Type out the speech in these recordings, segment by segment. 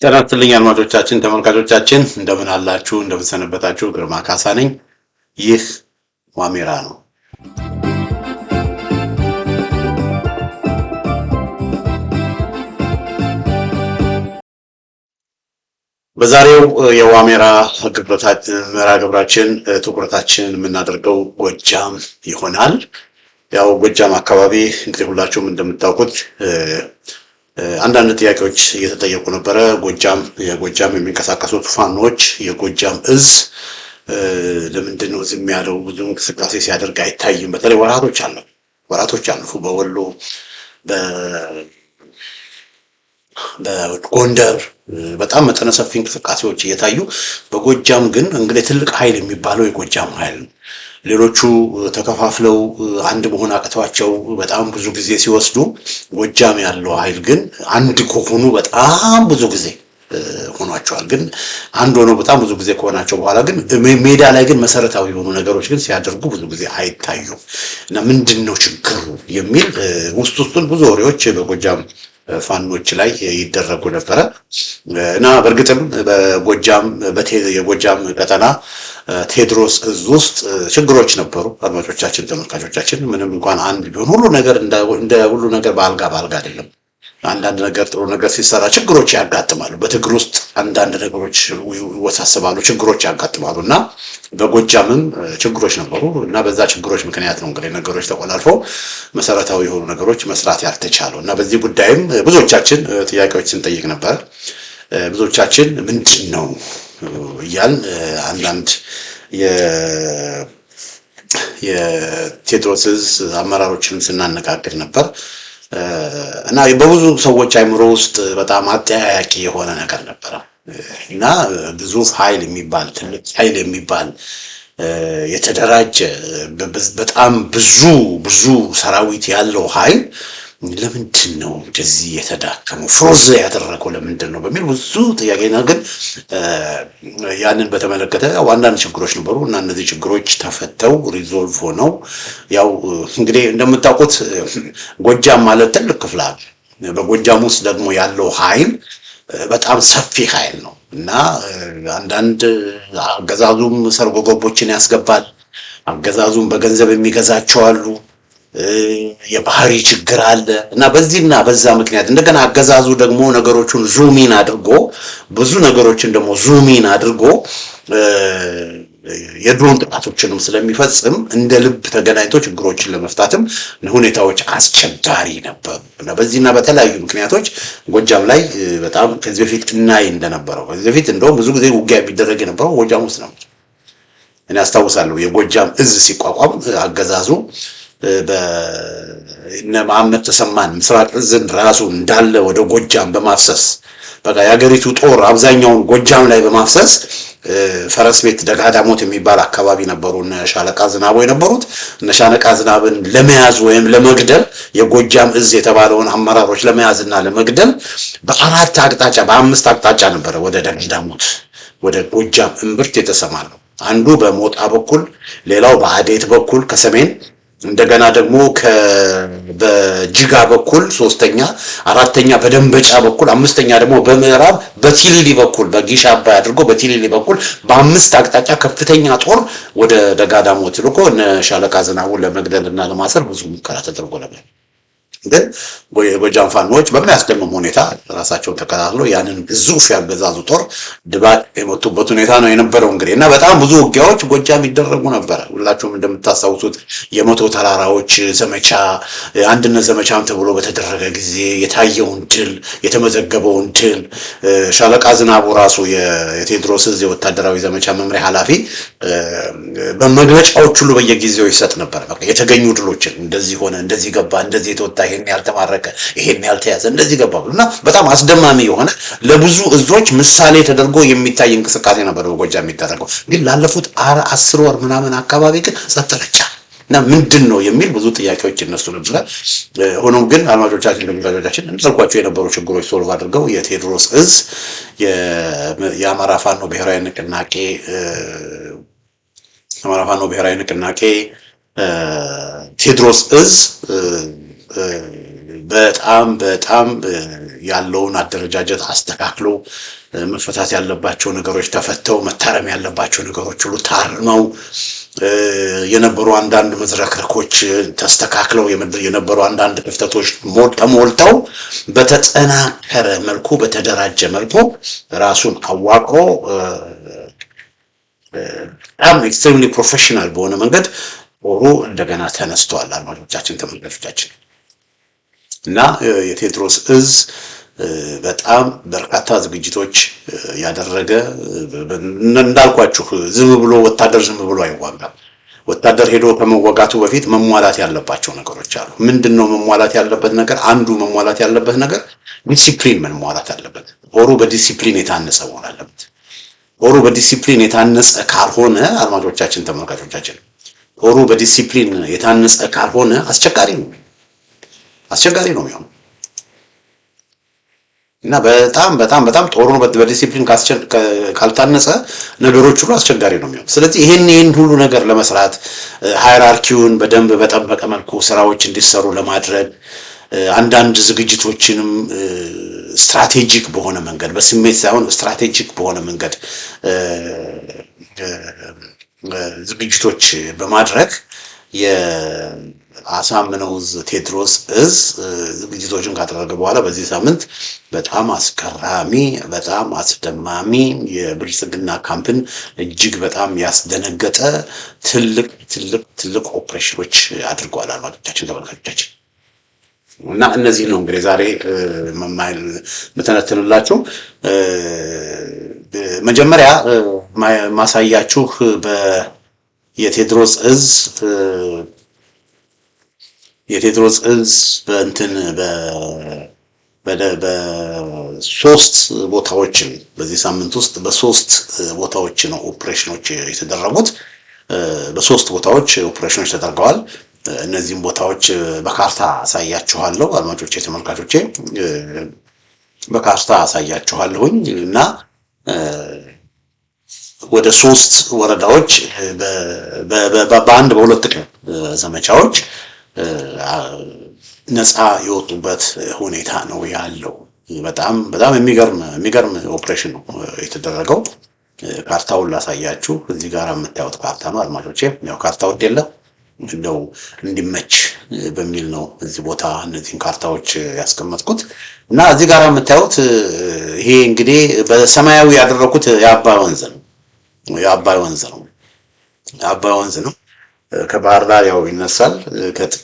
ጤና ይስጥልኝ አድማጮቻችን፣ ተመልካቾቻችን እንደምን አላችሁ? እንደምን ሰነበታችሁ? ግርማ ካሳ ነኝ። ይህ ዋሜራ ነው። በዛሬው የዋሜራ መርሃ ግብራችን ትኩረታችን የምናደርገው ጎጃም ይሆናል። ያው ጎጃም አካባቢ እንግዲህ ሁላችሁም እንደምታውቁት አንዳንድ ጥያቄዎች እየተጠየቁ ነበረ። የጎጃም የሚንቀሳቀሱት ፋኖች የጎጃም እዝ ለምንድን ነው ዝም ያለው? ብዙ እንቅስቃሴ ሲያደርግ አይታይም። በተለይ ወራቶች አለፉ። በወሎ በጎንደር በጣም መጠነ ሰፊ እንቅስቃሴዎች እየታዩ፣ በጎጃም ግን እንግዲህ ትልቅ ኃይል የሚባለው የጎጃም ኃይል ነው። ሌሎቹ ተከፋፍለው አንድ መሆን አቅቷቸው በጣም ብዙ ጊዜ ሲወስዱ፣ ጎጃም ያለው ኃይል ግን አንድ ከሆኑ በጣም ብዙ ጊዜ ሆኗቸዋል። ግን አንድ ሆነው በጣም ብዙ ጊዜ ከሆናቸው በኋላ ግን ሜዳ ላይ ግን መሰረታዊ የሆኑ ነገሮች ግን ሲያደርጉ ብዙ ጊዜ አይታዩም እና ምንድን ነው ችግሩ የሚል ውስጡን ብዙ ወሬዎች በጎጃም ፋኖች ላይ ይደረጉ ነበረ እና በእርግጥም የጎጃም ቀጠና ቴዎድሮስ እዝ ውስጥ ችግሮች ነበሩ። አድማጮቻችን፣ ተመልካቾቻችን ምንም እንኳን አንድ ቢሆን እንደ ሁሉ ነገር በአልጋ አይደለም። አንዳንድ ነገር ጥሩ ነገር ሲሰራ ችግሮች ያጋጥማሉ። በትግል ውስጥ አንዳንድ ነገሮች ይወሳሰባሉ፣ ችግሮች ያጋጥማሉ እና በጎጃምም ችግሮች ነበሩ እና በዛ ችግሮች ምክንያት ነው እንግዲህ ነገሮች ተቆላልፈው መሰረታዊ የሆኑ ነገሮች መስራት ያልተቻለው እና በዚህ ጉዳይም ብዙዎቻችን ጥያቄዎች ስንጠይቅ ነበር። ብዙዎቻችን ምንድን ነው እያልን አንዳንድ የቴዎድሮስ እዝ አመራሮችንም ስናነጋግር ነበር እና በብዙ ሰዎች አይምሮ ውስጥ በጣም አጠያያቂ የሆነ ነገር ነበረ እና ግዙፍ ኃይል የሚባል ትልቅ ኃይል የሚባል የተደራጀ በጣም ብዙ ሰራዊት ያለው ኃይል ለምንድን ነው እንደዚህ የተዳከመው? ፍሮዝ ያደረገው ለምንድን ነው በሚል ብዙ ጥያቄና ግን ያንን በተመለከተ አንዳንድ ችግሮች ነበሩ እና እነዚህ ችግሮች ተፈተው ሪዞልቭ ሆነው ያው እንግዲህ እንደምታውቁት ጎጃም ማለት ትልቅ ክፍለ ሀገር፣ በጎጃም ውስጥ ደግሞ ያለው ኃይል በጣም ሰፊ ኃይል ነው እና አንዳንድ አገዛዙም ሰርጎ ገቦችን ያስገባል። አገዛዙም በገንዘብ የሚገዛቸው አሉ። የባህሪ ችግር አለ እና በዚህና በዛ ምክንያት እንደገና አገዛዙ ደግሞ ነገሮቹን ዙሚን አድርጎ ብዙ ነገሮችን ደግሞ ዙሚን አድርጎ የድሮን ጥቃቶችንም ስለሚፈጽም እንደ ልብ ተገናኝቶ ችግሮችን ለመፍታትም ሁኔታዎች አስቸጋሪ ነበሩ እና በዚህና በተለያዩ ምክንያቶች ጎጃም ላይ በጣም ከዚህ በፊት እናይ እንደነበረው ከዚህ በፊት እንደውም ብዙ ጊዜ ውጊያ የሚደረግ የነበረው ጎጃም ውስጥ ነው። እኔ አስታውሳለሁ የጎጃም እዝ ሲቋቋም አገዛዙ በእነ መሐመድ ተሰማን ምስራቅ እዝን ራሱ እንዳለ ወደ ጎጃም በማፍሰስ በቃ የሀገሪቱ ጦር አብዛኛውን ጎጃም ላይ በማፍሰስ ፈረስ ቤት ደጋዳሞት የሚባል አካባቢ ነበሩ እነ ሻለቃ ዝናቡ የነበሩት። እነ ሻለቃ ዝናብን ለመያዝ ወይም ለመግደል የጎጃም እዝ የተባለውን አመራሮች ለመያዝና ለመግደል በአምስት አቅጣጫ ነበረ ወደ ደጋዳሞት ወደ ጎጃም እምብርት የተሰማራው። አንዱ በሞጣ በኩል፣ ሌላው በአዴት በኩል ከሰሜን፣ እንደገና ደግሞ በጅጋ በኩል ሶስተኛ፣ አራተኛ በደንበጫ በኩል፣ አምስተኛ ደግሞ በምዕራብ በቲሊሊ በኩል በጊሻ አባይ አድርጎ በቲሊሊ በኩል በአምስት አቅጣጫ ከፍተኛ ጦር ወደ ደጋዳሞት ልኮ እነ ሻለቃ ዝናቡን ለመግደልና ለማሰር ብዙ ሙከራ ተደርጎ ነበር። ግን የጎጃም ፋኖች በሚያስደምም ሁኔታ ራሳቸውን ተከታትለው ያንን ግዙፍ ያገዛዙ ጦር ድባቅ የመቱበት ሁኔታ ነው የነበረው እንግዲህ እና በጣም ብዙ ውጊያዎች ጎጃም ይደረጉ ነበረ። ሁላችሁም እንደምታስታውሱት የመቶ ተራራዎች ዘመቻ፣ አንድነት ዘመቻም ተብሎ በተደረገ ጊዜ የታየውን ድል፣ የተመዘገበውን ድል ሻለቃ ዝናቡ ራሱ የቴዎድሮስ እዝ የወታደራዊ ዘመቻ መምሪያ ኃላፊ በመግለጫዎች ሁሉ በየጊዜው ይሰጥ ነበር። በቃ የተገኙ ድሎችን እንደዚህ ሆነ፣ እንደዚህ ገባ፣ እንደዚህ የተወጣ፣ ይሄን ያልተማረከ፣ ይሄን ያልተያዘ፣ እንደዚህ ገባ እና በጣም አስደማሚ የሆነ ለብዙ እዞች ምሳሌ ተደርጎ የሚታይ እንቅስቃሴ ነበር በጎጃም የሚደረገው። ግን ላለፉት 10 ወር ምናምን አካባቢ ግን ጸጥ ረጭ እና ምንድን ነው የሚል ብዙ ጥያቄዎች እነሱ ነበር። ሆኖም ግን አድማጮቻችን ተመልካቾቻችን እንደልኳቸው የነበሩ ችግሮች ሶልቭ አድርገው የቴዎድሮስ እዝ የአማራ ፋኖ ብሔራዊ ንቅናቄ ቴዎድሮስ እዝ በጣም በጣም ያለውን አደረጃጀት አስተካክሎ መፈታት ያለባቸው ነገሮች ተፈተው መታረም ያለባቸው ነገሮች ሁሉ ታርመው የነበሩ አንዳንድ መዝረክረኮች ተስተካክለው የነበሩ አንዳንድ ክፍተቶች ተሞልተው በተጠናከረ መልኩ በተደራጀ መልኩ ራሱን አዋቅሮ በጣም ኤክስትሪምሊ ፕሮፌሽናል በሆነ መንገድ ጦሩ እንደገና ተነስቷል። አድማጮቻችን፣ ተመልካቾቻችን እና የቴዎድሮስ እዝ በጣም በርካታ ዝግጅቶች ያደረገ እንዳልኳችሁ ዝም ብሎ ወታደር ዝም ብሎ አይዋጋም። ወታደር ሄዶ ከመዋጋቱ በፊት መሟላት ያለባቸው ነገሮች አሉ። ምንድነው መሟላት ያለበት ነገር? አንዱ መሟላት ያለበት ነገር ዲሲፕሊን መሟላት አለበት። ጦሩ በዲሲፕሊን የታነጸ መሆን አለበት። ጦሩ በዲሲፕሊን የታነጸ ካልሆነ አድማጮቻችን፣ ተመልካቾቻችን ጦሩ በዲሲፕሊን የታነጸ ካልሆነ አስቸጋሪ ነው የሚሆነው እና በጣም ጦሩ በዲሲፕሊን ካልታነጸ ነገሮች ሁሉ አስቸጋሪ ነው የሚሆነው። ስለዚህ ይሄን ሁሉ ነገር ለመስራት ሃይራርኪውን በደንብ በጠበቀ መልኩ ስራዎች እንዲሰሩ ለማድረግ አንዳንድ ዝግጅቶችንም ስትራቴጂክ በሆነ መንገድ በስሜት ሳይሆን ስትራቴጂክ በሆነ መንገድ ዝግጅቶች በማድረግ የአሳምነው ቴዎድሮስ እዝ ዝግጅቶችን ካደረገ በኋላ በዚህ ሳምንት በጣም አስገራሚ በጣም አስደማሚ የብልጽግና ካምፕን እጅግ በጣም ያስደነገጠ ትልቅ ኦፕሬሽኖች አድርገዋል። አድማጮቻችን፣ ተመልካቾቻችን እና እነዚህ ነው እንግዲህ ዛሬ መተነተንላችሁ። መጀመሪያ ማሳያችሁ የቴዎድሮስ እዝ በሶስት ቦታዎች በዚህ ሳምንት ውስጥ በሶስት ቦታዎች ነው ኦፕሬሽኖች የተደረጉት። በሶስት ቦታዎች ኦፕሬሽኖች ተደርገዋል። እነዚህም ቦታዎች በካርታ አሳያችኋለሁ። አድማጮቼ፣ ተመልካቾቼ በካርታ አሳያችኋለሁኝ እና ወደ ሶስት ወረዳዎች በሁለት ቀን ዘመቻዎች ነፃ የወጡበት ሁኔታ ነው ያለው። በጣም የሚገርም ኦፕሬሽን ነው የተደረገው። ካርታውን ላሳያችሁ። እዚህ ጋር የምታዩት ካርታ ነው አድማጮቼ። ያው ካርታው የለም እንደው እንዲመች በሚል ነው እዚህ ቦታ እነዚህን ካርታዎች ያስቀመጥኩት እና እዚህ ጋር የምታዩት ይሄ እንግዲህ በሰማያዊ ያደረኩት የአባይ ወንዝ ነው። ከባህር ዳር ያው ይነሳል።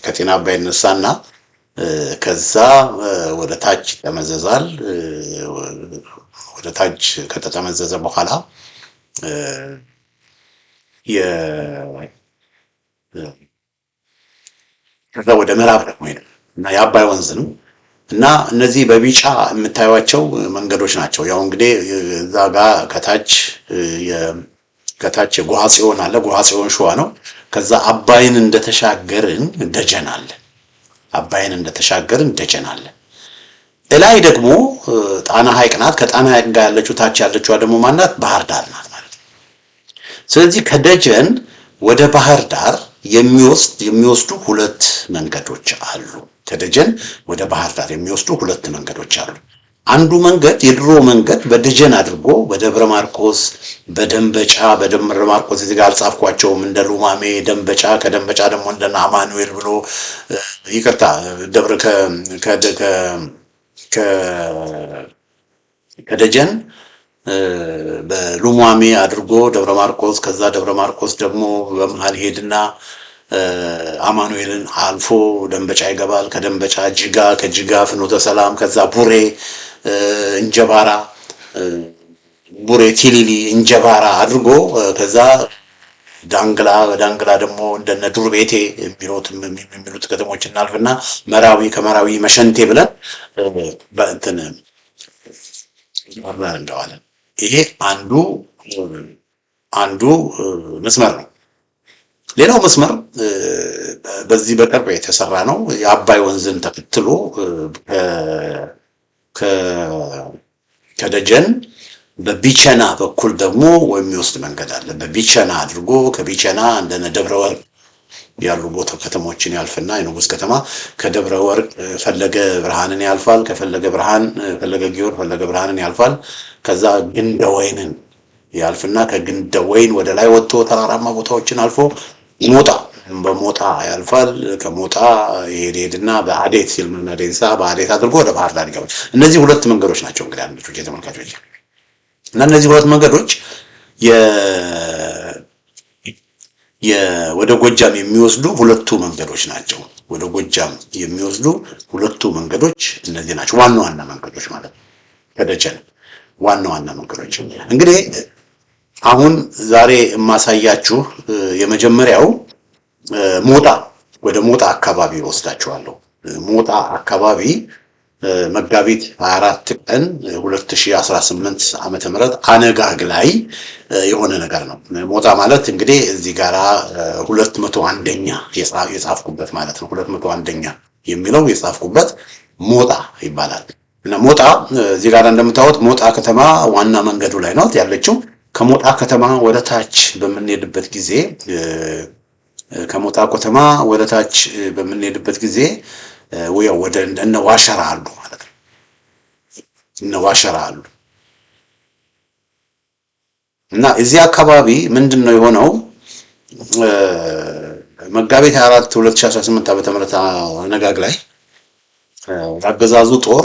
ከጤና አባይ ይነሳና ከዛ ወደ ታች ይጠመዘዛል። ወደ ታች ከተጠመዘዘ በኋላ ከዛ ወደ ምዕራብ ደግሞ ሄደ እና የአባይ ወንዝ ነው እና እነዚህ በቢጫ የምታዩቸው መንገዶች ናቸው። ያው እንግዲህ እዛ ጋር ከታች ጎሃ ጽዮን አለ። ጎሃ ጽዮን ሸዋ ነው። ከዛ አባይን እንደተሻገርን ደጀን አለ። እላይ ደግሞ ጣና ሐይቅ ናት። ከጣና ሐይቅ ጋር ያለችው ታች ያለችው ደግሞ ማናት? ባህር ዳር ናት ማለት ነው። ስለዚህ ከደጀን ወደ ባህር ዳር የሚወስዱ ሁለት መንገዶች አሉ። ከደጀን ወደ ባህር ዳር የሚወስዱ ሁለት መንገዶች አሉ። አንዱ መንገድ የድሮ መንገድ በደጀን አድርጎ በደብረ ማርቆስ በደንበጫ እዚህ ጋር አልጻፍኳቸውም። እንደ ሉማሜ ደንበጫ፣ ከደንበጫ ደግሞ እንደ አማኑኤል ብሎ ይቅርታ ደብረ ከደጀን በሉማሜ አድርጎ ደብረ ማርቆስ፣ ከዛ ደብረ ማርቆስ ደግሞ በመሃል ሄድና አማኑኤልን አልፎ ደንበጫ ይገባል። ከደንበጫ ጅጋ፣ ከጅጋ ፍኖተ ሰላም፣ ከዛ ቡሬ እንጀባራ፣ ቡሬ ቲሊሊ እንጀባራ አድርጎ ከዛ ዳንግላ ደግሞ እንደነ ዱር ቤቴ የሚሉት ከተሞች እናልፍና መራዊ፣ ከመራዊ መሸንቴ ብለን በእንትን እንደዋለን። ይሄ አንዱ መስመር ነው። ሌላው መስመር በዚህ በቅርብ የተሰራ ነው። የአባይ ወንዝን ተከትሎ ከደጀን በቢቸና በኩል ደግሞ የሚወስድ መንገድ አለ። በቢቸና አድርጎ ከቢቸና እንደነ ደብረ ወርቅ ያሉ ቦታ ከተሞችን ያልፍና የንጉስ ከተማ ከደብረ ወርቅ ፈለገ ብርሃንን ያልፋል። ከፈለገ ብርሃን ፈለገ ጊዮር ፈለገ ብርሃንን ያልፋል። ከዛ ግንደ ወይንን ያልፍና ከግንደ ወይን ወደ ላይ ወጥቶ ተራራማ ቦታዎችን አልፎ ሞጣ በሞጣ ያልፋል። ከሞጣ ይሄድና በአዴት ሲልምና ዴንሳ በአዴት አድርጎ ወደ ባህር ዳር ይገባል። እነዚህ ሁለት መንገዶች ናቸው እንግዲህ አንዶች የተመልካቾች እና እነዚህ ሁለት መንገዶች ወደ ጎጃም የሚወስዱ ሁለቱ መንገዶች ናቸው። ወደ ጎጃም የሚወስዱ ሁለቱ መንገዶች እነዚህ ናቸው። ዋና ዋና መንገዶች ማለት ነው። ከደጀን ዋና ዋና መንገዶች እንግዲህ አሁን ዛሬ የማሳያችሁ የመጀመሪያው ሞጣ ወደ ሞጣ አካባቢ ወስዳችኋለሁ። ሞጣ አካባቢ መጋቢት 24 ቀን 2018 ዓመተ ምህረት አነጋግ ላይ የሆነ ነገር ነው። ሞጣ ማለት እንግዲህ እዚህ ጋራ 201ኛ የጻፍኩበት ማለት ነው። 201ኛ የሚለው የጻፍኩበት ሞጣ ይባላል። እና ሞጣ እዚህ ጋራ እንደምታዩት ሞጣ ከተማ ዋና መንገዱ ላይ ነው ያለችው። ከሞጣ ከተማ ወደ ታች በምንሄድበት ጊዜ ወደ እነ ዋሸራ አሉ ማለት ነው። እነ ዋሸራ አሉ እና እዚህ አካባቢ ምንድነው የሆነው? መጋቢት 24 2018 ዓመተ ምህረት አነጋግ ላይ ያገዛዙ ጦር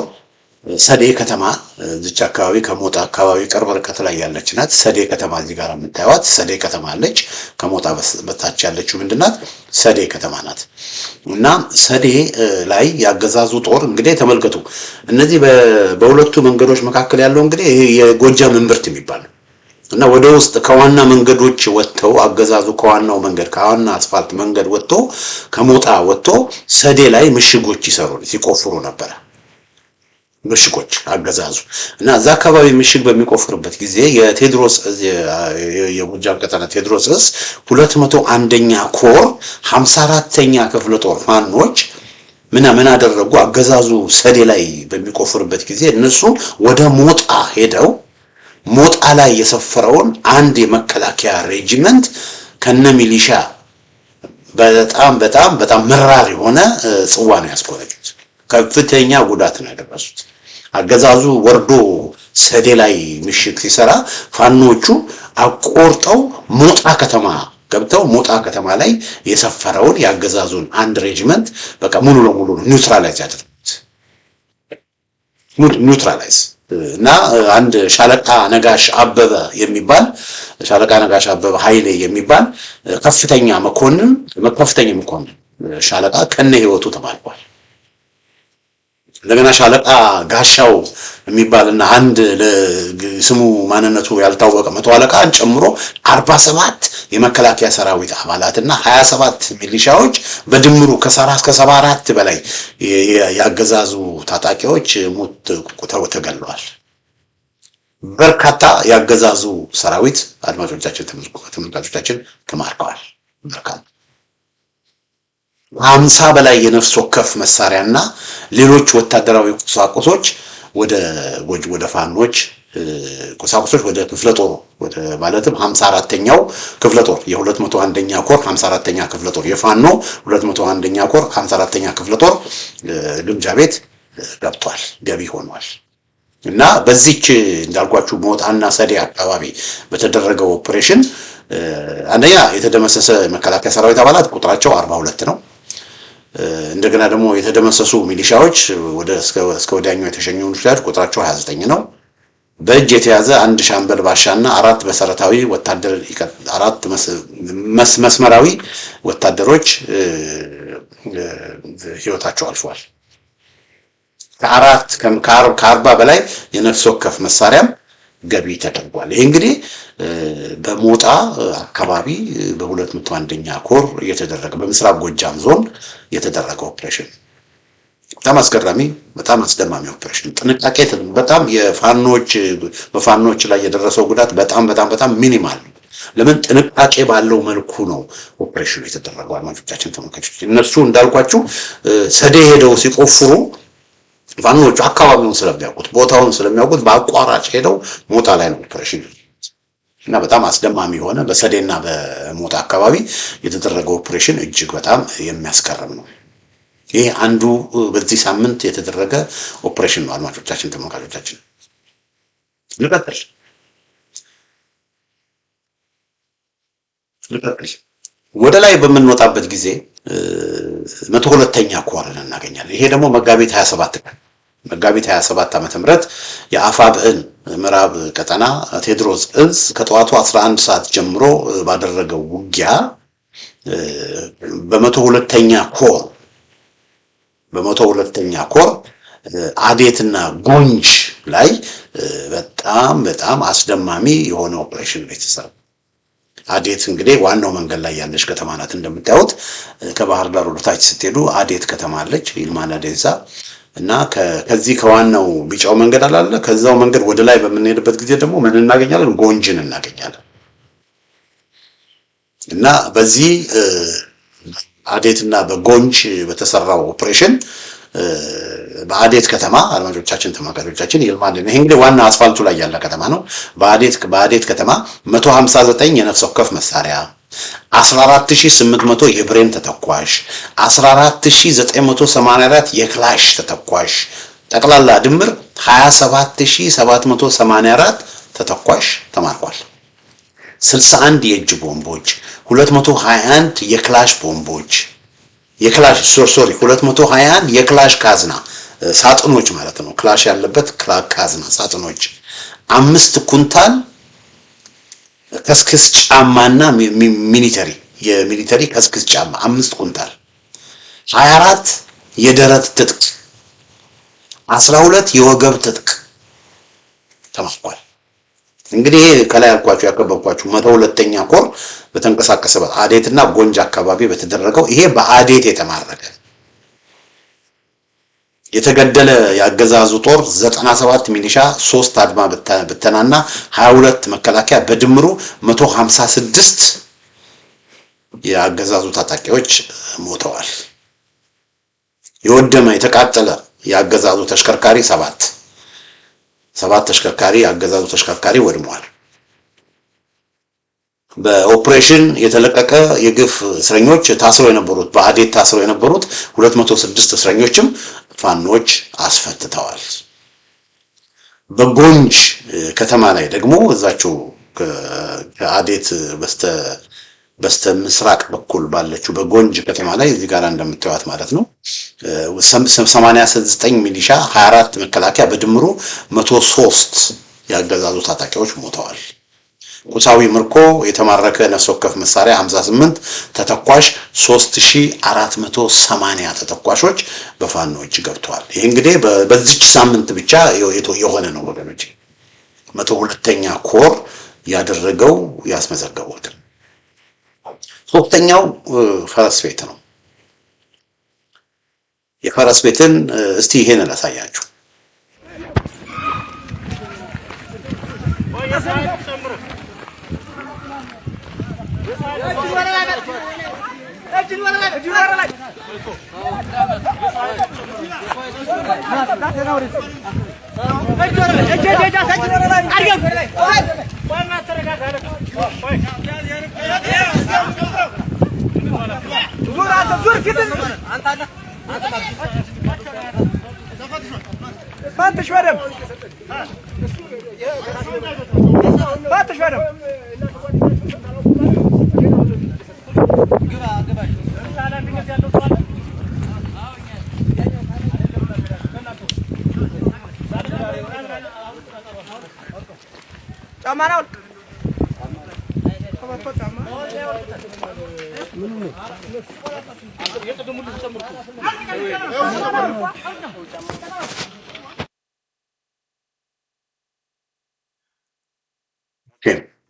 ሰዴ ከተማ እዚች አካባቢ ከሞጣ አካባቢ ቅርብ ርቀት ላይ ያለች ናት። ሰዴ ከተማ እዚህ ጋር የምታዩት ሰዴ ከተማ አለች። ከሞጣ በታች ያለችው ምንድናት? ሰዴ ከተማ ናት። እና ሰዴ ላይ ያገዛዙ ጦር እንግዲህ ተመልከቱ። እነዚህ በሁለቱ መንገዶች መካከል ያለው እንግዲህ ይሄ የጎጃም እምብርት የሚባል እና ወደ ውስጥ ከዋና መንገዶች ወጥተው አገዛዙ ከዋናው መንገድ ከዋና አስፋልት መንገድ ወጥቶ ከሞጣ ወጥቶ ሰዴ ላይ ምሽጎች ሲቆፍሩ ነበር። ምሽጎች አገዛዙ እና እዛ አካባቢ ምሽግ በሚቆፍርበት ጊዜ የቴዎድሮስ የጎጃም ቀጠና ቴዎድሮስ 201ኛ ኮር 54ኛ ክፍለ ጦር ፋኖች ምን አደረጉ? አገዛዙ ሰዴ ላይ በሚቆፍርበት ጊዜ እነሱ ወደ ሞጣ ሄደው ሞጣ ላይ የሰፈረውን አንድ የመከላከያ ሬጂመንት ከነ ሚሊሻ በጣም መራር የሆነ ጽዋ ነው ያስቆረጡት። ከፍተኛ ጉዳት ነው ያደረሱት። አገዛዙ ወርዶ ሰዴ ላይ ምሽግ ሲሰራ ፋኖቹ አቆርጠው ሞጣ ከተማ ገብተው ሞጣ ከተማ ላይ የሰፈረውን ያገዛዙን አንድ ሬጂመንት በቃ ሙሉ ለሙሉ ኒውትራላይዝ ያደረጉት። ኒውትራላይዝ እና አንድ ሻለቃ ነጋሽ አበበ ኃይሌ የሚባል ከፍተኛ መኮንን ሻለቃ ከነ ህይወቱ ተማርኳል። እንደገና ሻለቃ ጋሻው የሚባልና አንድ ስሙ ማንነቱ ያልታወቀ መቶ አለቃን ጨምሮ 47 የመከላከያ ሰራዊት አባላትና 27 ሚሊሻዎች በድምሩ ከ74 በላይ ያገዛዙ ታጣቂዎች ሞት ተገለዋል። በርካታ ያገዛዙ ሰራዊት ተመልካቾቻችን ተማርከዋል። በርካታ 50 በላይ የነፍስ ወከፍ መሳሪያና ሌሎች ወታደራዊ ቁሳቁሶች ወደ ፋኖች ቁሳቁሶች ወደ ክፍለ ጦር ማለትም 54ኛው ክፍለ ጦር የ201ኛ ኮር 54ኛ ክፍለ ጦር የፋኖ 201ኛ ኮር 54ኛ ክፍለ ጦር ግምጃ ቤት ገብቷል፣ ገቢ ሆኗል። እና በዚህች እንዳልኳችሁ ሞጣና ሰዴ አካባቢ በተደረገው ኦፕሬሽን አንደኛ የተደመሰሰ መከላከያ ሰራዊት አባላት ቁጥራቸው 42 ነው። እንደገና ደግሞ የተደመሰሱ ሚሊሻዎች እስከ ወዲያኛው የተሸኙ ሚሊሻዎች ቁጥራቸው 29 ነው። በእጅ የተያዘ አንድ ሻምበል ባሻና 4 መሰረታዊ ወታደር 4 መስመራዊ ወታደሮች ህይወታቸው አልፏል። ከ40 በላይ የነፍስ ወከፍ መሳሪያም ገቢ ተደርጓል። ይሄ እንግዲህ በሞጣ አካባቢ በ201ኛ ኮር የተደረገ በምስራቅ ጎጃም ዞን የተደረገ ኦፕሬሽን በጣም አስገራሚ በጣም አስደማሚ ኦፕሬሽን ጥንቃቄ በጣም በፋኖች ላይ የደረሰው ጉዳት በጣም ሚኒማል። ለምን ጥንቃቄ ባለው መልኩ ነው ኦፕሬሽኑ የተደረገው። አድማጮቻችን ተመልካቾች እነሱ እንዳልኳችሁ ሰዴ ሄደው ሲቆፍሩ ፋኖቹ አካባቢውን ስለሚያውቁት ቦታውን ስለሚያውቁት በአቋራጭ ሄደው ሞጣ ላይ ነው ኦፕሬሽን እና በጣም አስደማሚ የሆነ በሰዴና በሞጣ አካባቢ የተደረገው ኦፕሬሽን እጅግ በጣም የሚያስገርም ነው። ይህ አንዱ በዚህ ሳምንት የተደረገ ኦፕሬሽን ነው። አድማጮቻችን፣ ተመልካቾቻችን ልቀጥል። ወደ ላይ በምንወጣበት ጊዜ 102ኛ ኮርን እናገኛለን። ይሄ ደግሞ መጋቢት 27 ዓመተ ምህረት የአፋብዕን ምዕራብ ቀጠና ቴዎድሮስ እዝ ከጠዋቱ 11 ሰዓት ጀምሮ ባደረገው ውጊያ በ102ኛ ኮር አዴትና ጎንጅ ላይ በጣም አስደማሚ የሆነ ኦፕሬሽን ነው የተሰራው። አዴት እንግዲህ ዋናው መንገድ ላይ ያለች ከተማ ናት። እንደምታዩት ከባህር ዳር ወደ ታች ስትሄዱ አዴት ከተማ አለች፣ ይልማና ዴንሳ እና ከዚህ ከዋናው ቢጫው መንገድ አላለ። ከዛው መንገድ ወደ ላይ በምንሄድበት ጊዜ ደግሞ ምን እናገኛለን? ጎንጅን እናገኛለን። እና በዚህ አዴትና በጎንጅ በተሰራው ኦፕሬሽን በአዴት ከተማ አድማጮቻችን፣ ተመልካቾቻችን ይልማና ይሄ እንግዲህ ዋና አስፋልቱ ላይ ያለ ከተማ ነው። በአዴት ከተማ 159 የነፍስ ወከፍ መሳሪያ፣ 14800 የብሬን ተተኳሽ፣ 14984 የክላሽ ተተኳሽ፣ ጠቅላላ ድምር 27784 ተተኳሽ ተማርኳል። 61 የእጅ ቦምቦች፣ 221 የክላሽ ቦምቦች፣ 221 የክላሽ ካዝና ሳጥኖች ማለት ነው። ክላሽ ያለበት ካዝና ሳጥኖች፣ 5 ኩንታል ከስክስ ጫማና የሚሊተሪ ከስክስ ጫማ 5 ኩንታል፣ 24 የደረት ትጥቅ፣ 12 የወገብ ትጥቅ ተማርኳል። እንግዲህ ከላይ ያልኳችሁ ያከበብኳችሁ 102ኛ ኮር በተንቀሳቀሰበት አዴትና ጎንጅ አካባቢ በተደረገው ይሄ በአዴት የተማረከ የተገደለ ያገዛዙ ጦር 97 ሚሊሻ፣ 3 አድማ ብተናና 22 መከላከያ በድምሩ 156 ያገዛዙ ታጣቂዎች ሞተዋል። የወደመ የተቃጠለ ያገዛዙ ተሽከርካሪ 7 ተሽከርካሪ ያገዛዙ ተሽከርካሪ ወድሟል። በኦፕሬሽን የተለቀቀ የግፍ እስረኞች ታስረው የነበሩት በአዴት ታስረው የነበሩት 206 እስረኞችም ፋኖች አስፈትተዋል። በጎንጅ ከተማ ላይ ደግሞ እዛቸው ከአዴት በስተ ምስራቅ በኩል ባለችው በጎንጅ ከተማ ላይ እዚህ ጋር እንደምታዩት ማለት ነው 89 ሚሊሻ፣ 24 መከላከያ በድምሩ 103 ያገዛዙ ታጣቂዎች ሞተዋል። ቁሳዊ ምርኮ የተማረከ ነፍስ ወከፍ መሳሪያ 58፣ ተተኳሽ 3480 ተተኳሾች በፋኖች ገብተዋል። ይሄ እንግዲህ በዚች ሳምንት ብቻ የሆነ ነው ወገኖች። 102ኛ ኮር ያደረገው ያስመዘገቡት። ሶስተኛው ፈረስ ቤት ነው። የፈረስ ቤትን እስቲ ይሄን ላሳያችሁ።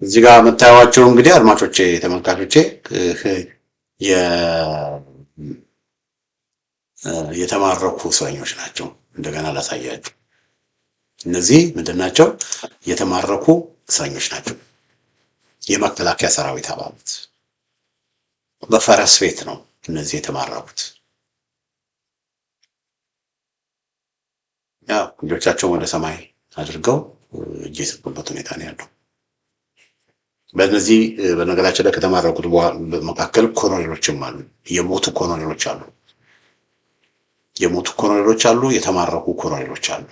እዚህ ጋር የምታዩዋቸው እንግዲህ አድማጮቼ፣ ተመልካቾቼ የተማረኩ እስረኞች ናቸው። እንደገና ላሳያችሁ። እነዚህ ምንድን ናቸው? የተማረኩ እስረኞች ናቸው። የመከላከያ ሰራዊት አባላት በፈረስ ቤት ነው እነዚህ የተማረኩት። ያው እጆቻቸውን ወደ ሰማይ አድርገው እጅ የሰጡበት ሁኔታ ነው ያለው። በእነዚህ በነገራችን ላይ ከተማረኩት መካከል ኮሎኔሎችም አሉ፣ የሞቱ ኮሎኔሎች አሉ፣ የሞቱ ኮሎኔሎች አሉ፣ የተማረኩ ኮሎኔሎች አሉ።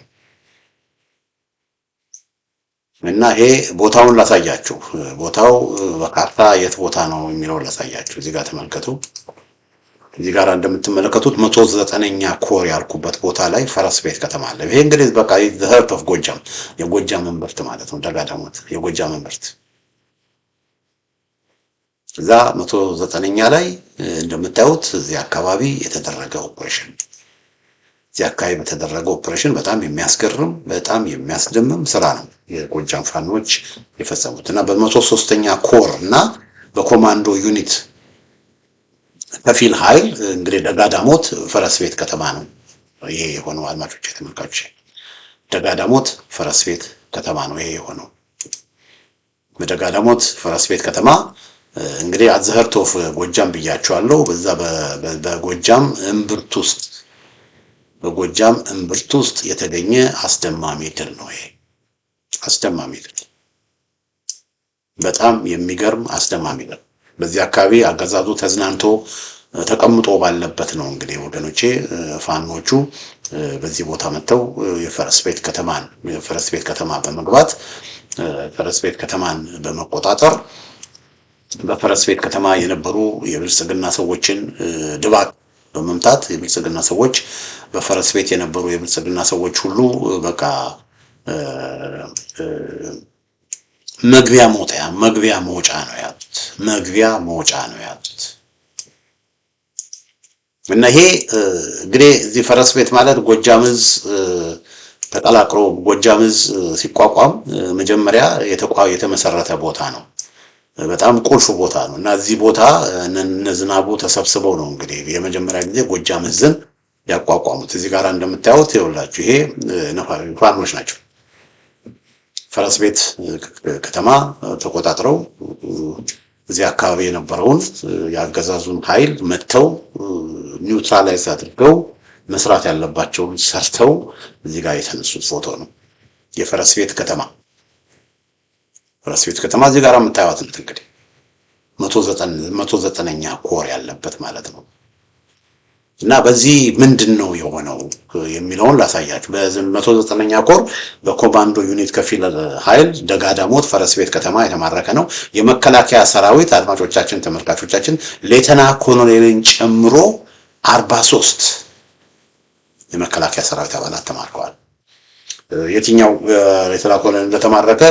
እና ይሄ ቦታውን ላሳያችሁ። ቦታው በካርታ የት ቦታ ነው የሚለውን ላሳያችሁ። እዚህ ጋር ተመልከቱ። እዚህ ጋር እንደምትመለከቱት 109ኛ ኮር ያልኩበት ቦታ ላይ ፈረስ ቤት ከተማ አለ። ይሄ እንግዲህ በቃ ዘ ኦፍ ጎጃም፣ የጎጃም እምብርት ማለት ነው። ደጋዳሞት የጎጃም እምብርት። እዛ 109ኛ ላይ እንደምታዩት እዚህ አካባቢ የተደረገ ኦፕሬሽን፣ እዚህ አካባቢ በተደረገ ኦፕሬሽን በጣም የሚያስገርም በጣም የሚያስደምም ስራ ነው የጎጃም ፋኖች የፈጸሙት እና በ103ኛ ኮር እና በኮማንዶ ዩኒት ከፊል ኃይል እንግዲህ ደጋዳሞት ፈረስ ቤት ከተማ ነው ይሄ የሆነው። አድማጮች ተመልካቾች፣ ደጋዳሞት ፈረስ ቤት ከተማ ነው ይሄ የሆነው። በደጋዳሞት ፈረስ ቤት ከተማ እንግዲህ አዘህርቶፍ ጎጃም ብያቸዋለሁ። በዛ በጎጃም እምብርት ውስጥ በጎጃም እምብርት ውስጥ የተገኘ አስደማሚ ድል ነው ይሄ። አስደማሚ ድል፣ በጣም የሚገርም አስደማሚ ድል። በዚህ አካባቢ አገዛዙ ተዝናንቶ ተቀምጦ ባለበት ነው እንግዲህ ወገኖቼ ፋኖቹ በዚህ ቦታ መጥተው የፈረስ ቤት ከተማ በመግባት ፈረስ ቤት ከተማን በመቆጣጠር በፈረስ ቤት ከተማ የነበሩ የብልጽግና ሰዎችን ድባቅ በመምታት የብልጽግና ሰዎች በፈረስ ቤት የነበሩ የብልጽግና ሰዎች ሁሉ በቃ መግቢያ መውጫ ነው ያጡት። መግቢያ መውጫ ነው ያጡት። እና ይሄ እንግዲህ እዚህ ፈረስ ቤት ማለት ጎጃም ዕዝ ተቀላቅሎ ጎጃም ዕዝ ሲቋቋም መጀመሪያ የተመሰረተ ቦታ ነው። በጣም ቁልፍ ቦታ ነው እና እዚህ ቦታ እነ ዝናቡ ተሰብስበው ነው እንግዲህ የመጀመሪያ ጊዜ ጎጃም ዕዝን ያቋቋሙት። እዚህ ጋር እንደምታዩት ይኸውላችሁ ይሄ ፋኖች ናቸው። ፈረስ ቤት ከተማ ተቆጣጥረው እዚህ አካባቢ የነበረውን የአገዛዙን ኃይል መጥተው ኒውትራላይዝ አድርገው መስራት ያለባቸውን ሰርተው እዚህ ጋር የተነሱት ፎቶ ነው። የፈረስ ቤት ከተማ እዚህ ጋር የምታዩት እንግዲህ 109ኛ ኮር ያለበት ማለት ነው። እና በዚህ ምንድነው የሆነው የሚለውን ላሳያችሁ። በ109ኛ ኮር በኮማንዶ ዩኒት ከፊል ኃይል ደጋዳሞት ፈረስ ቤት ከተማ የተማረከ ነው። የመከላከያ ሰራዊት አድማጮቻችን ተመልካቾቻችን ሌተና ኮሎኔልን ጨምሮ 43 የመከላከያ ሰራዊት አባላት ተማርከዋል። የትኛው ሌተና ኮሎኔል እንደተማረከ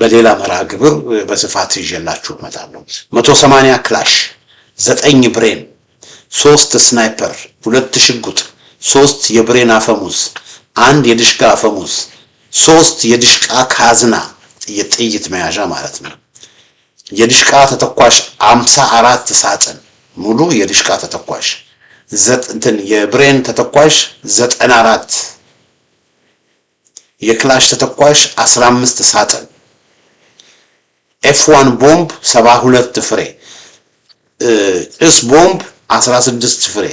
በሌላ መርሃ ግብር በስፋት ይዤላችሁ እመጣለሁ። 180 ክላሽ፣ 9 ብሬን፣ 3 ስናይፐር፣ 2 ሽጉጥ፣ 3 የብሬን አፈሙዝ፣ 1 የድሽቃ አፈሙዝ፣ 3 የድሽቃ ካዝና የጥይት መያዣ ማለት ነው። የድሽቃ ተተኳሽ 54 ሳጥን ሙሉ የድሽቃ ተተኳሽ፣ የብሬን ተተኳሽ 94፣ የክላሽ ተተኳሽ 15 ሳጥን፣ F1 ቦምብ 72 ፍሬ፣ ጭስ ቦምብ 16 ፍሬ፣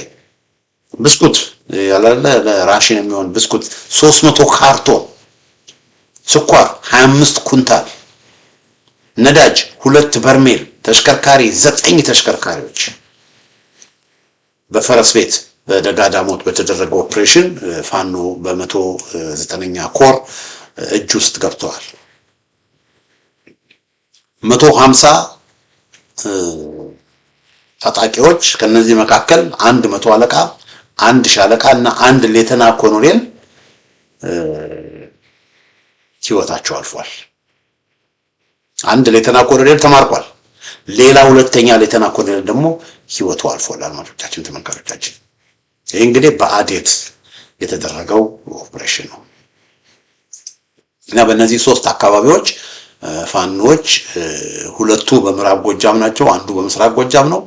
ብስኩት ያላለ ለራሽን የሚሆን ብስኩት 300 ካርቶን፣ ስኳር 25 ኩንታል፣ ነዳጅ 2 በርሜል፣ ተሽከርካሪ 9 ተሽከርካሪዎች በፈረስ ቤት በደጋዳሞት በተደረገው ኦፕሬሽን ፋኖ በ109ኛ ኮር እጅ ውስጥ ገብተዋል። 150 ታጣቂዎች ከነዚህ መካከል 1 መቶ አለቃ፣ 1 ሻለቃ እና 1 ሌተና ኮሎኔል ህይወታቸው አልፏል። 1 ሌተና ኮሎኔል ተማርኳል። ሌላ ሁለተኛ ሌተና ኮሎኔል ደግሞ ህይወቱ አልፏል። አድማጮቻችን ተመልካቾቻችን ይህ እንግዲህ በአዴት የተደረገው ኦፕሬሽን ነው እና በእነዚህ 3 አካባቢዎች ፋኖች ሁለቱ በምዕራብ ጎጃም ናቸው፣ አንዱ በምስራቅ ጎጃም ነው።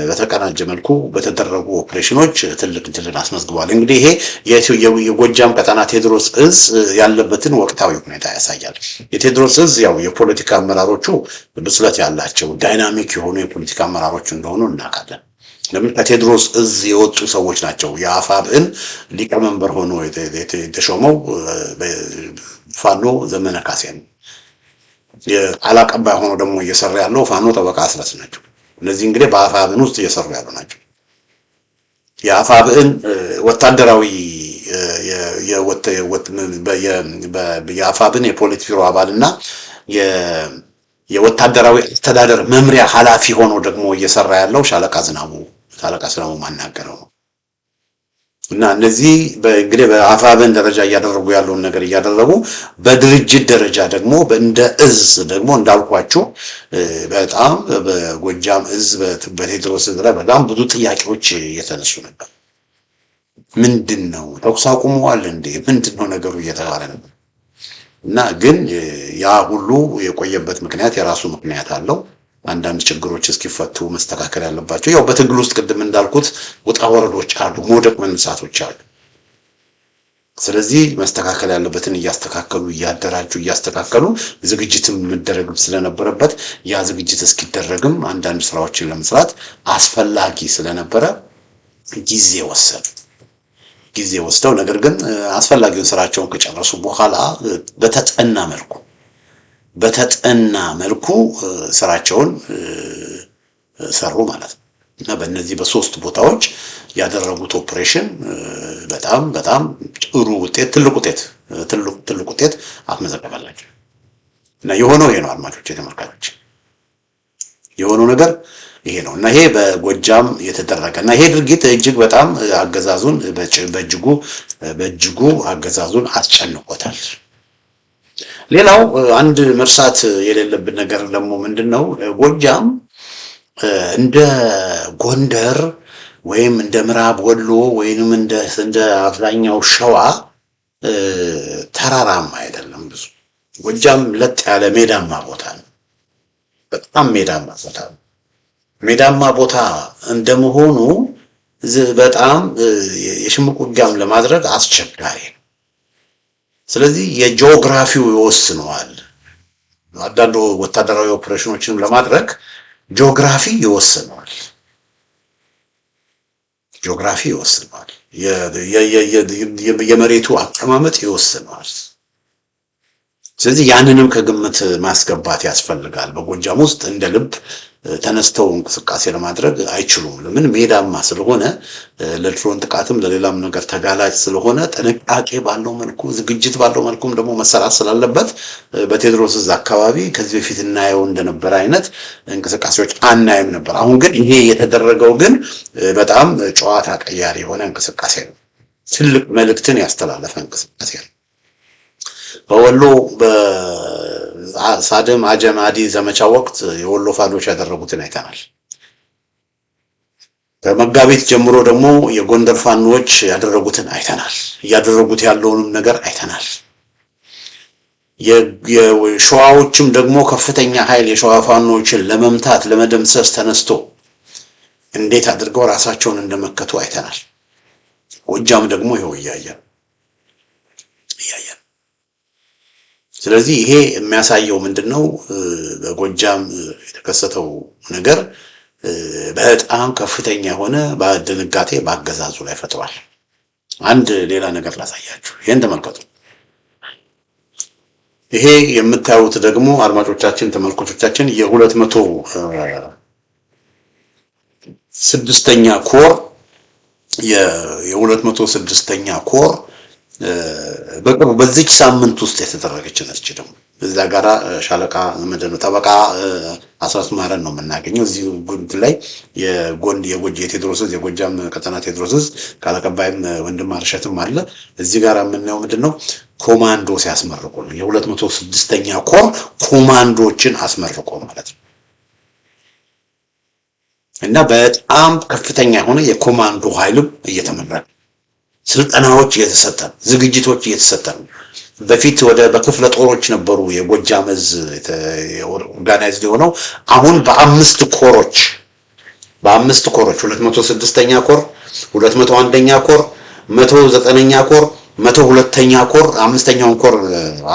በተቀናጀ መልኩ በተደረጉ ኦፕሬሽኖች ትልቅ ድልን አስመዝግቧል። እንግዲህ ይሄ የጎጃም ቀጠና ቴዎድሮስ ዕዝ ያለበትን ወቅታዊ ሁኔታ ያሳያል። የቴዎድሮስ ዕዝ ያው የፖለቲካ አመራሮቹ ብስለት ያላቸው ዳይናሚክ የሆኑ የፖለቲካ አመራሮች እንደሆኑ እናውቃለን። ለምን ከቴዎድሮስ ዕዝ የወጡ ሰዎች ናቸው። የአፋብን ሊቀመንበር ሆኖ የተሾመው ፋኖ ዘመነ ካሴ ነው። የቃል አቀባይ ሆኖ ደግሞ እየሰራ ያለው ፋኖ ጠበቃ አስረስ ናቸው። እነዚህ እንግዲህ በአፋብን ውስጥ እየሰሩ ያሉ ናቸው። የአፋብን ወታደራዊ የአፋብን የፖሊት ቢሮ አባልና የወታደራዊ አስተዳደር መምሪያ ኃላፊ ሆኖ ደግሞ እየሰራ ያለው ሻለቃ ዝናቡ ማናገረው ነው። እና እነዚህ እንግዲህ በአፋብን ደረጃ እያደረጉ ያለውን ነገር እያደረጉ በድርጅት ደረጃ ደግሞ እንደ እዝ ደግሞ እንዳልኳችሁ በጣም በጎጃም እዝ በቴዎድሮስ እዝ ላይ በጣም ብዙ ጥያቄዎች እየተነሱ ነበር። ምንድነው ተኩስ አቁመዋል እንዴ? ምንድነው ነገሩ እየተባለ ነበር። እና ግን ያ ሁሉ የቆየበት ምክንያት የራሱ ምክንያት አለው። አንዳንድ ችግሮች እስኪፈቱ መስተካከል ያለባቸው ያው በትግል ውስጥ ቅድም እንዳልኩት ውጣ ወረዶች አሉ፣ መውደቅ መነሳቶች አሉ። ስለዚህ መስተካከል ያለበትን እያስተካከሉ እያደራጁ እያስተካከሉ ዝግጅትም መደረግ ስለነበረበት ያ ዝግጅት እስኪደረግም አንዳንድ ስራዎችን ለመስራት አስፈላጊ ስለነበረ ጊዜ ወስደው ነገር ግን አስፈላጊውን ስራቸውን ከጨረሱ በኋላ በተጠና መልኩ ስራቸውን ሰሩ ማለት ነው። እና በእነዚህ በሶስት ቦታዎች ያደረጉት ኦፕሬሽን በጣም ጥሩ ውጤት ትልቅ ውጤት አስመዘገባላቸው። እና የሆነው ይሄ ነው አድማጮች፣ ተመልካቾች የሆነው ነገር ይሄ ነው። እና ይሄ በጎጃም የተደረገ እና ይሄ ድርጊት እጅግ በጣም አገዛዙን በእጅጉ አገዛዙን አስጨንቆታል። ሌላው አንድ መርሳት የሌለብን ነገር ደግሞ ምንድነው ጎጃም እንደ ጎንደር ወይም እንደ ምዕራብ ወሎ ወይንም እንደ አብዛኛው ሸዋ ተራራማ አይደለም። ብዙ ጎጃም ለጥ ያለ ሜዳማ ቦታ ነው። በጣም ሜዳማ ቦታ እንደመሆኑ በጣም የሽምቅ ውጊያም ለማድረግ አስቸጋሪ ነው። ስለዚህ የጂኦግራፊው ይወስነዋል። አንዳንድ ወታደራዊ ኦፕሬሽኖችንም ለማድረግ ጂኦግራፊ ይወስነዋል። የመሬቱ አቀማመጥ ይወስነዋል። ስለዚህ ያንንም ከግምት ማስገባት ያስፈልጋል። በጎጃም ውስጥ እንደ ልብ ተነስተው እንቅስቃሴ ለማድረግ አይችሉም። ለምን? ሜዳማ ስለሆነ ለድሮን ጥቃትም ለሌላም ነገር ተጋላጭ ስለሆነ ጥንቃቄ ባለው መልኩ ዝግጅት ባለው መልኩም ደግሞ መሰራት ስላለበት በቴዎድሮስ እዝ አካባቢ ከዚህ በፊት እናየው እንደነበረ አይነት እንቅስቃሴዎች አናይም ነበር። አሁን ግን ይሄ የተደረገው ግን በጣም ጨዋታ ቀያሪ የሆነ እንቅስቃሴ ነው። ትልቅ መልእክትን ያስተላለፈ እንቅስቃሴ ነው። በወሎ በሳድም አጀማዲ ዘመቻ ወቅት የወሎ ፋኖች ያደረጉትን አይተናል። ከመጋቢት ጀምሮ ደግሞ የጎንደር ፋኖች ያደረጉትን አይተናል። እያደረጉት ያለውንም ነገር አይተናል። የሸዋዎችም ደግሞ ከፍተኛ ኃይል የሸዋ ፋኖችን ለመምታት ለመደምሰስ ተነስቶ እንዴት አድርገው ራሳቸውን እንደመከቱ አይተናል። ጎጃም ደግሞ ይሄው እያየን ስለዚህ ይሄ የሚያሳየው ምንድነው? በጎጃም የተከሰተው ነገር በጣም ከፍተኛ የሆነ ድንጋጤ በአገዛዙ ላይ ፈጥሯል። አንድ ሌላ ነገር ላሳያችሁ፣ ይሄን ተመልከቱ። ይሄ የምታዩት ደግሞ አድማጮቻችን፣ ተመልካቾቻችን የ206ኛ ኮር የ206ኛ ኮር በቅርቡ በዚች ሳምንት ውስጥ የተደረገች ነች። ደግሞ እዛ ጋራ ሻለቃ ምንድነው ጠበቃ አስራት ማረን ነው የምናገኘው። እዚህ ጉድ ላይ የቴዎድሮስ እዝ የጎጃም ቀጠና ቴዎድሮስ እዝ ቃል አቀባይም ወንድም አርሸትም አለ። እዚህ ጋራ የምናየው ምንድነው ኮማንዶ ሲያስመርቁ ነው። የ206ኛ ኮር ኮማንዶችን አስመርቆ ማለት ነው። እና በጣም ከፍተኛ የሆነ የኮማንዶ ኃይልም እየተመረቀ ስልጠናዎች እየተሰጠ ዝግጅቶች እየተሰጠ ነው። በፊት በክፍለ ጦሮች ነበሩ የጎጃም እዝ ኦርጋናይዝድ የሆነው። አሁን በአምስት ኮሮች 206ኛ ኮር፣ 201ኛ ኮር፣ 109ኛ ኮር፣ 102ኛ ኮር፣ አምስተኛውን ኮር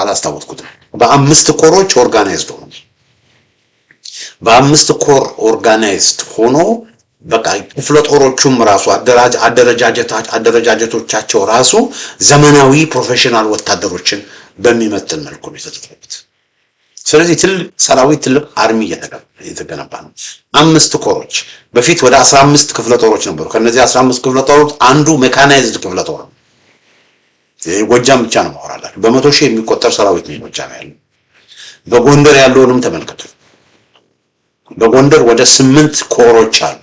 አላስታወስኩትም። በአምስት ኮሮች ኦርጋናይዝድ ሆኖ በአምስት ኮር ኦርጋናይዝድ ሆኖ በቃ ክፍለ ጦሮቹም ራሱ አደረጃጀቶቻቸው ራሱ ዘመናዊ ፕሮፌሽናል ወታደሮችን በሚመጥን መልኩ ነው የተደረጉት። ስለዚህ ትልቅ ሰራዊት ትልቅ አርሚ እየተገነባ ነው። 5 ኮሮች በፊት ወደ 15 ክፍለ ጦሮች ነበሩ። ከነዚህ 15 ክፍለ ጦሮች አንዱ ሜካናይዝድ ክፍለ ጦር ነው። ጎጃም ብቻ ነው ማወራላችሁ። በመቶ ሺህ የሚቆጠር ሰራዊት ነው ጎጃም ያለው። በጎንደር ያለውንም ተመልከቱ። በጎንደር ወደ 8 ኮሮች አሉ።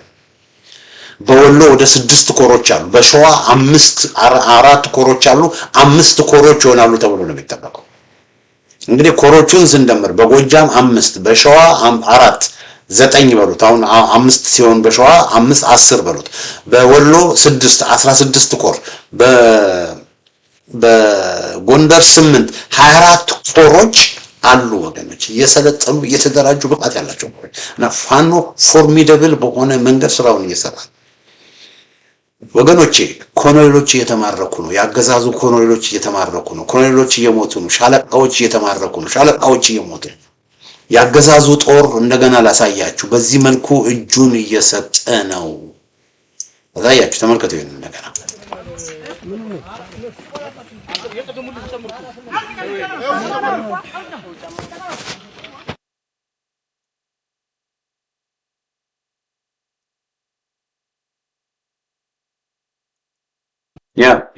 በወሎ ወደ 6 ኮሮች አሉ። በሸዋ 4 ኮሮች አሉ። 5 ኮሮች ይሆናሉ ተብሎ ነው የሚጠበቀው። እንግዲህ ኮሮቹን ስንደምር በጎጃም 5 በሸዋ 4 9 በሉት። አሁን 5 ሲሆን በሸዋ 5 10 በሉት። በወሎ 6 16 ኮር፣ በጎንደር 8 24 ኮሮች አሉ ወገኖች፣ እየሰለጠኑ እየተደራጁ ብቃት ያላቸው እና ፋኖ ፎርሚደብል በሆነ መንገድ ስራውን እየሰራ ወገኖቼ። ኮሎኔሎች እየተማረኩ ነው። ያገዛዙ ኮሎኔሎች እየተማረኩ ነው። ኮሎኔሎች እየሞቱ ነው። ሻለቃዎች እየተማረኩ ነው። ሻለቃዎች እየሞቱ ነው። ያገዛዙ ጦር እንደገና ላሳያችሁ፣ በዚህ መልኩ እጁን እየሰጠ ነው። ታያችሁ፣ ተመልከቱ ይሄንን እንደገና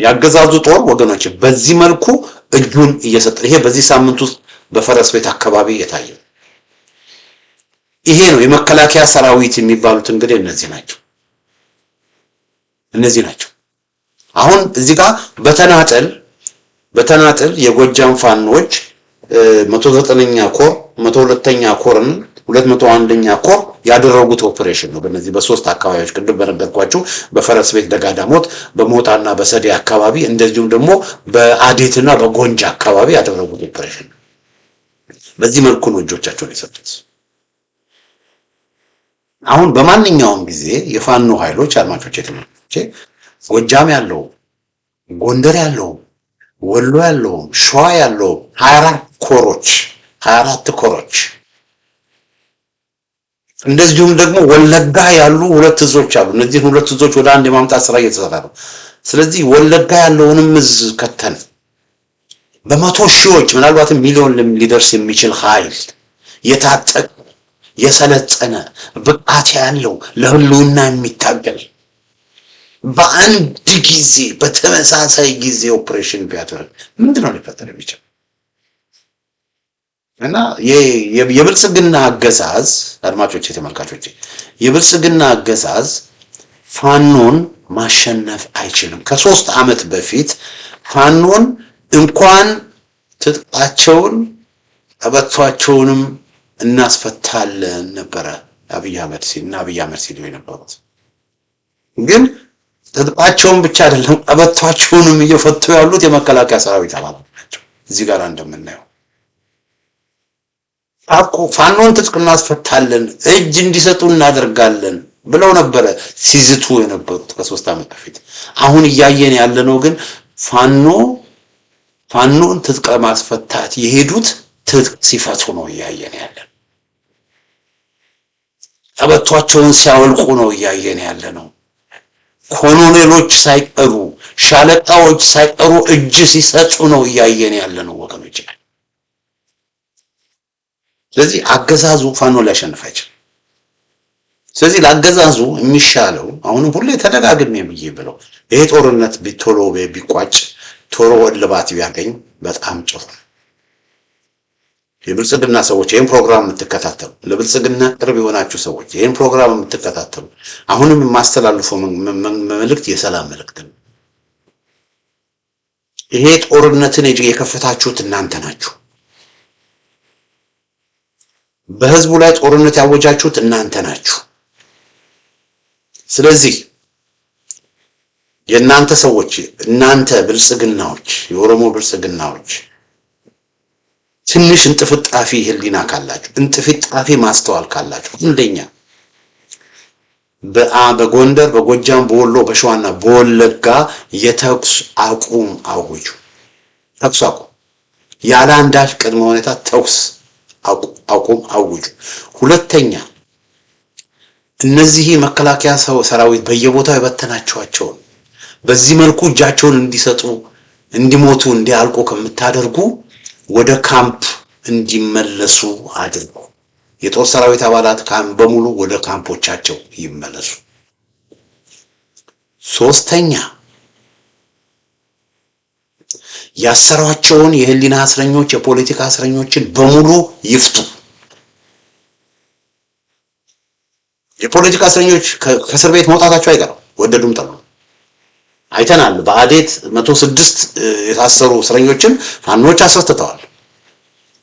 ያገዛዙ ጦር ወገኖች በዚህ መልኩ እጁን እየሰጠ ይሄ በዚህ ሳምንት ውስጥ በፈረስ ቤት አካባቢ የታየው ይሄ ነው። የመከላከያ ሰራዊት የሚባሉት እንግዲህ እነዚህ ናቸው። አሁን እዚህ ጋር በተናጠል የጎጃም ፋኖች 109ኛ ኮር 102ኛ ኮርን 201ኛ ኮር ያደረጉት ኦፕሬሽን ነው። በእነዚህ በሶስት አካባቢዎች ቅድም በነገርኳችሁ በፈረስ ቤት ደጋዳሞት፣ በሞጣና በሰዴ አካባቢ እንደዚሁም ደግሞ በአዴትና በጎንጃ አካባቢ ያደረጉት ኦፕሬሽን ነው። በዚህ መልኩ ነው እጆቻቸውን የሰጡት። አሁን በማንኛውም ጊዜ የፋኖ ኃይሎች አድማጮች ጎጃም ያለው፣ ጎንደር ያለው፣ ወሎ ያለው፣ ሸዋ ያለው 24 ኮሮች እንደዚሁም ደግሞ ወለጋ ያሉ 2 እዞች አሉ። እነዚህ 2 እዞች ወደ አንድ የማምጣት ስራ እየተሰራ ነው። ስለዚህ ወለጋ ያለውንም እዝ ከተን በመቶ ሺዎች ምናልባትም ሚሊዮን ሊደርስ የሚችል ኃይል የታጠቀ የሰለጠነ ብቃት ያለው ለህልውና የሚታገል በአንድ ጊዜ በተመሳሳይ ጊዜ ኦፕሬሽን ቢያደርግ ምንድነው ሊፈጠር የሚችል? እና የብልጽግና አገዛዝ አድማጮች ተመልካቾች የብልጽግና አገዛዝ ፋኖን ማሸነፍ አይችልም። ከ3 ዓመት በፊት ፋኖን እንኳን ትጥቃቸውን አበቷቸውንም እናስፈታለን ነበረ አብይ አህመድ ሲሉ የነበሩት። ግን ትጥቃቸውን ብቻ አይደለም አበቷቸውንም እየፈቱ ያሉት የመከላከያ ሰራዊት አባላት ናቸው። እዚህ ጋር እንደምናየው ፋኖን ትጥቅ እናስፈታለን፣ እጅ እንዲሰጡ እናደርጋለን ብለው ነበረ ሲዝቱ የነበሩት ከ3 ዓመት በፊት። አሁን እያየን ያለነው ግን ፋኖን ትጥቅ ማስፈታት የሄዱት ትጥቅ ሲፈቱ ነው እያየን ያለን። ቀበቷቸውን ሲያወልቁ ነው እያየን ያለነው። ኮሎኔሎች ሳይቀሩ ሻለቃዎች ሳይቀሩ እጅ ሲሰጡ ነው እያየን ያለነው ወገኖች። ስለዚህ አገዛዙ ፋኖ ሊያሸንፍ አይችልም። ስለዚህ ለአገዛዙ የሚሻለው አሁንም ሁሌ ተደጋግሜ ብዬ ብለው ይሄ ጦርነት ቶሎ ቢቋጭ ቶሎ እልባት ቢያገኝ በጣም ጥሩ ነው። የብልጽግና ሰዎች ይሄን ፕሮግራም የምትከታተሉ፣ ለብልጽግና ቅርብ የሆናችሁ ሰዎች ይሄን ፕሮግራም የምትከታተሉ አሁንም የማስተላልፈው መልእክት የሰላም መልእክት ነው። ይሄ ጦርነትን የከፈታችሁት እናንተ ናችሁ። በህዝቡ ላይ ጦርነት ያወጃችሁት እናንተ ናችሁ። ስለዚህ የእናንተ ሰዎች እናንተ ብልጽግናዎች የኦሮሞ ብልጽግናዎች ትንሽ እንጥፍጣፊ ህሊና ካላችሁ እንጥፍጣፊ ማስተዋል ካላችሁ እንደኛ በጎንደር በጎጃም በወሎ በሸዋና በወለጋ የተኩስ አቁም አውጁ። ተኩስ አቁም ያለ አንዳች ቅድመ ሁኔታ ተኩስ አቁም አውጁ። ሁለተኛ እነዚህ መከላከያ ሰራዊት በየቦታው የበተናቸዋቸው በዚህ መልኩ እጃቸውን እንዲሰጡ እንዲሞቱ እንዲያልቁ ከምታደርጉ ወደ ካምፕ እንዲመለሱ አድርጉ። የጦር ሰራዊት አባላት በሙሉ ወደ ካምፖቻቸው ይመለሱ። ሶስተኛ ያሰሯቸውን የህሊና እስረኞች የፖለቲካ እስረኞችን በሙሉ ይፍቱ። የፖለቲካ እስረኞች ከእስር ቤት መውጣታቸው አይቀርም፣ ወደዱም ጠሉ። አይተናል። በአዴት 106 የታሰሩ እስረኞችን ፋኖች አስፈትተዋል።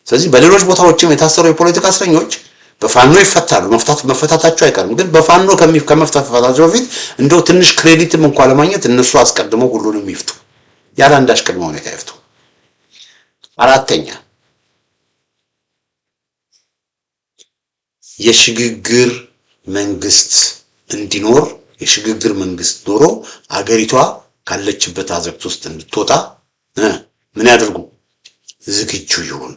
ስለዚህ በሌሎች ቦታዎችም የታሰሩ የፖለቲካ እስረኞች በፋኖ ይፈታሉ፣ መፈታታቸው አይቀርም። ግን በፋኖ ከመፈታታቸው በፊት እንደው ትንሽ ክሬዲትም እንኳን ለማግኘት እነሱ አስቀድመው ሁሉንም ይፍቱ፣ ያለ አንዳች ቅድመ ሁኔታ ይፍቱ። አራተኛ የሽግግር መንግስት እንዲኖር፣ የሽግግር መንግስት ኖሮ አገሪቷ ካለችበት አዘቅት ውስጥ እንድትወጣ ምን ያደርጉ? ዝግጁ ይሁን።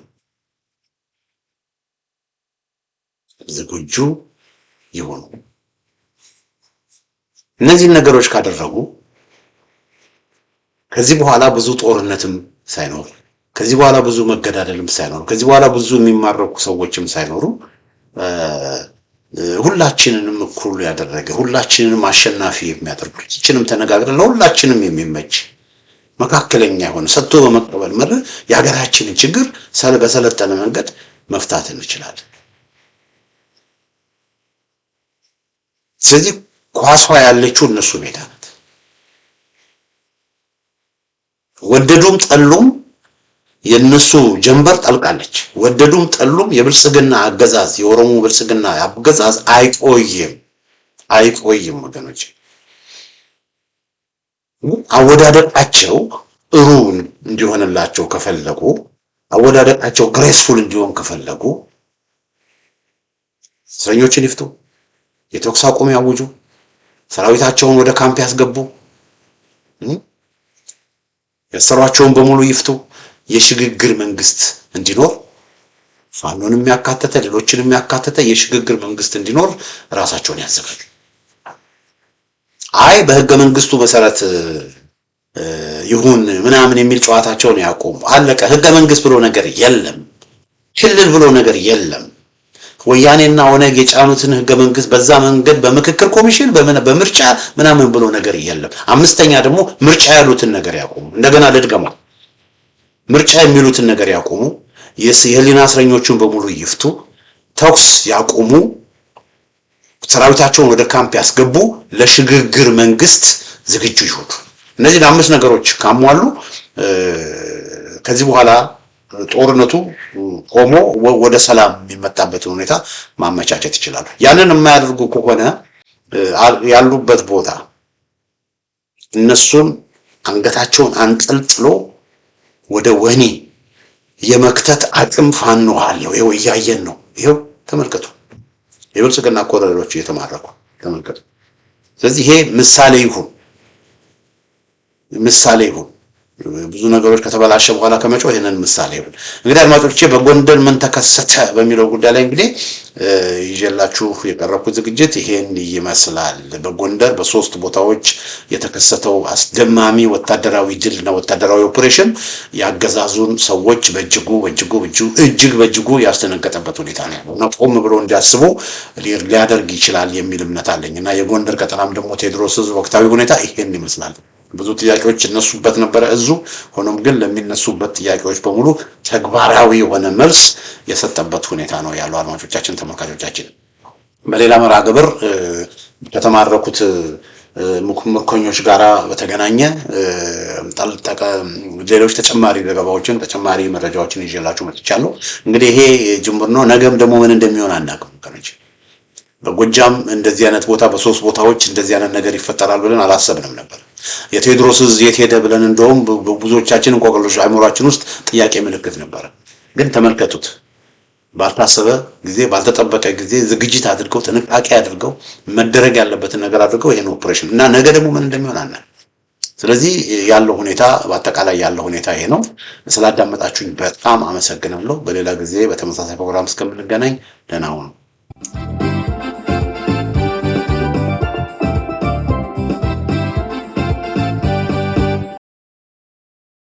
ዝግጁ ይሁኑ። እነዚህን ነገሮች ካደረጉ ከዚህ በኋላ ብዙ ጦርነትም ሳይኖር፣ ከዚህ በኋላ ብዙ መገዳደልም ሳይኖር፣ ከዚህ በኋላ ብዙ የሚማረኩ ሰዎችም ሳይኖሩ ሁላችንንም እኩል ያደረገ ሁላችንንም አሸናፊ የሚያደርግ ሁላችንም ተነጋግረን ለሁላችንም የሚመች መካከለኛ የሆነ ሰጥቶ በመቀበል መርህ የሀገራችንን ችግር በሰለጠነ መንገድ መፍታት እንችላለን። ስለዚህ ኳሷ ያለችው እነሱ ሜዳ ናት። ወደዱም ጠሉም የነሱ ጀንበር ጠልቃለች። ወደዱም ጠሉም የብልጽግና አገዛዝ የኦሮሞ ብልጽግና አገዛዝ አይቆይም ወገኖች። አወዳደቃቸው ጥሩ እንዲሆንላቸው ከፈለጉ፣ አወዳደቃቸው ግሬስፉል እንዲሆን ከፈለጉ እስረኞችን ይፍቱ፣ የተኩስ አቁም ያውጁ፣ ሰራዊታቸውን ወደ ካምፕ ያስገቡ፣ ያሰሯቸውን በሙሉ ይፍቱ። የሽግግር መንግስት እንዲኖር ፋኖንም ያካተተ ሌሎችንም ያካተተ የሽግግር መንግስት እንዲኖር ራሳቸውን ያዘጋጁ። አይ በህገ መንግስቱ መሰረት ይሁን ምናምን የሚል ጨዋታቸውን ያቆሙ። አለቀ። ህገ መንግስት ብሎ ነገር የለም። ክልል ብሎ ነገር የለም። ወያኔና ኦነግ የጫኑትን ህገ መንግስት በዛ መንገድ በምክክር ኮሚሽን በምርጫ ምናምን ብሎ ነገር የለም። አምስተኛ ደግሞ ምርጫ ያሉትን ነገር ያቆሙ። እንደገና ልድገማ፣ ምርጫ የሚሉትን ነገር ያቆሙ። የህሊና እስረኞቹን በሙሉ ይፍቱ፣ ተኩስ ያቆሙ፣ ሰራዊታቸውን ወደ ካምፕ ያስገቡ፣ ለሽግግር መንግስት ዝግጁ ይሁኑ። እነዚህን አምስት ነገሮች ካሟሉ ከዚህ በኋላ ጦርነቱ ቆሞ ወደ ሰላም የሚመጣበትን ሁኔታ ማመቻቸት ይችላሉ። ያንን የማያደርጉ ከሆነ ያሉበት ቦታ እነሱን አንገታቸውን አንጠልጥሎ ወደ ወህኒ የመክተት አቅም ፋኖ አለው። ይኸው እያየን ነው። ይኸው ተመልከቱ፣ የብልጽግና ኮሎኔሎች እየተማረኩ ተመልከቱ። ስለዚህ ይሄ ምሳሌ ይሁን። ብዙ ነገሮች ከተበላሸ በኋላ ከመጮህ ይሄንን ምሳሌ ይሁን። እንግዲህ አድማጮቼ በጎንደር ምን ተከሰተ በሚለው ጉዳይ ላይ እንግዲህ ይዤላችሁ የቀረብኩት ዝግጅት ይሄን ይመስላል። በጎንደር በሶስት ቦታዎች የተከሰተው አስደማሚ ወታደራዊ ድልና ወታደራዊ ኦፕሬሽን ያገዛዙን ሰዎች በእጅጉ ያስደነገጠበት ሁኔታ ነው እና ቆም ብሎ እንዲያስቡ ሊያደርግ ይችላል የሚል እምነት አለኝ እና የጎንደር ቀጠናም ደግሞ ቴዎድሮስ ወቅታዊ ሁኔታ ይሄን ይመስላል። ብዙ ጥያቄዎች እነሱበት ነበረ እዙ። ሆኖም ግን ለሚነሱበት ጥያቄዎች በሙሉ ተግባራዊ የሆነ መልስ የሰጠበት ሁኔታ ነው ያለው። አድማጮቻችን፣ ተመልካቾቻችን በሌላ መርሃ ግብር ከተማረኩት ምርኮኞች ጋራ በተገናኘ ሌሎች ተጨማሪ ዘገባዎችን ተጨማሪ መረጃዎችን ይዤላችሁ መጥቻለሁ። እንግዲህ ይሄ ጅምር ነው። ነገም ደግሞ ምን እንደሚሆን አናውቅም። በጎጃም እንደዚህ አይነት ቦታ በሶስት ቦታዎች እንደዚህ አይነት ነገር ይፈጠራል ብለን አላሰብንም ነበር። የቴዎድሮስ የት ሄደ ብለን እንደውም ብዙዎቻችን እንቆቅልሽ አእምሯችን ውስጥ ጥያቄ ምልክት ነበረ። ግን ተመልከቱት፣ ባልታሰበ ጊዜ ባልተጠበቀ ጊዜ ዝግጅት አድርገው ጥንቃቄ አድርገው መደረግ ያለበትን ነገር አድርገው ይሄን ኦፕሬሽን እና ነገ ደግሞ ምን እንደሚሆን አናውቅም። ስለዚህ ያለው ሁኔታ በአጠቃላይ ያለው ሁኔታ ይሄ ነው። ስላዳመጣችሁኝ በጣም አመሰግናለሁ። በሌላ ጊዜ በተመሳሳይ ፕሮግራም እስከምንገናኝ ደህና ሁኑ።